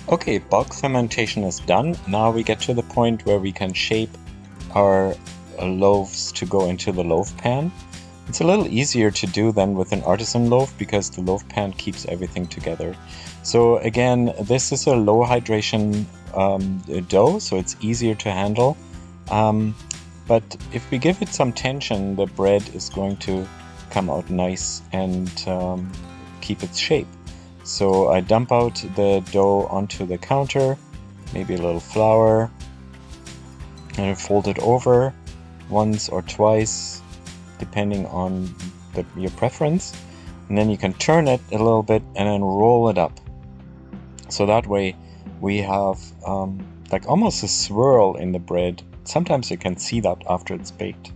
Okay, bulk fermentation is done. Now we get to the point where we can shape our loaves to go into the loaf pan. It's a little easier to do than with an artisan loaf because the loaf pan keeps everything together. So again, this is a low hydration dough, so it's easier to handle. Um, but if we give it some tension, the bread is going to come out nice and keep its shape. So I dump out the dough onto the counter, maybe a little flour, and fold it over once or twice, depending on your preference. And then you can turn it a little bit and then roll it up. So that way we have like almost a swirl in the bread. Sometimes you can see that after it's baked.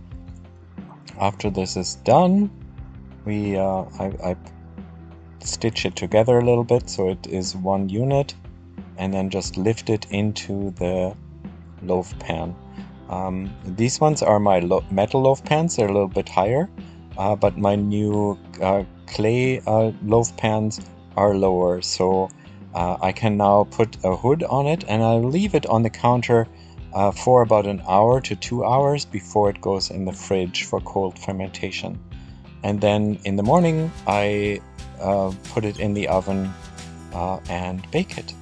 After this is done, I stitch it together a little bit so it is one unit, and then just lift it into the loaf pan. These ones are my metal loaf pans. They're a little bit higher, but my new clay loaf pans are lower, so I can now put a hood on it, and I'll leave it on the counter for about an hour to 2 hours before it goes in the fridge for cold fermentation. And then in the morning I put it in the oven and bake it.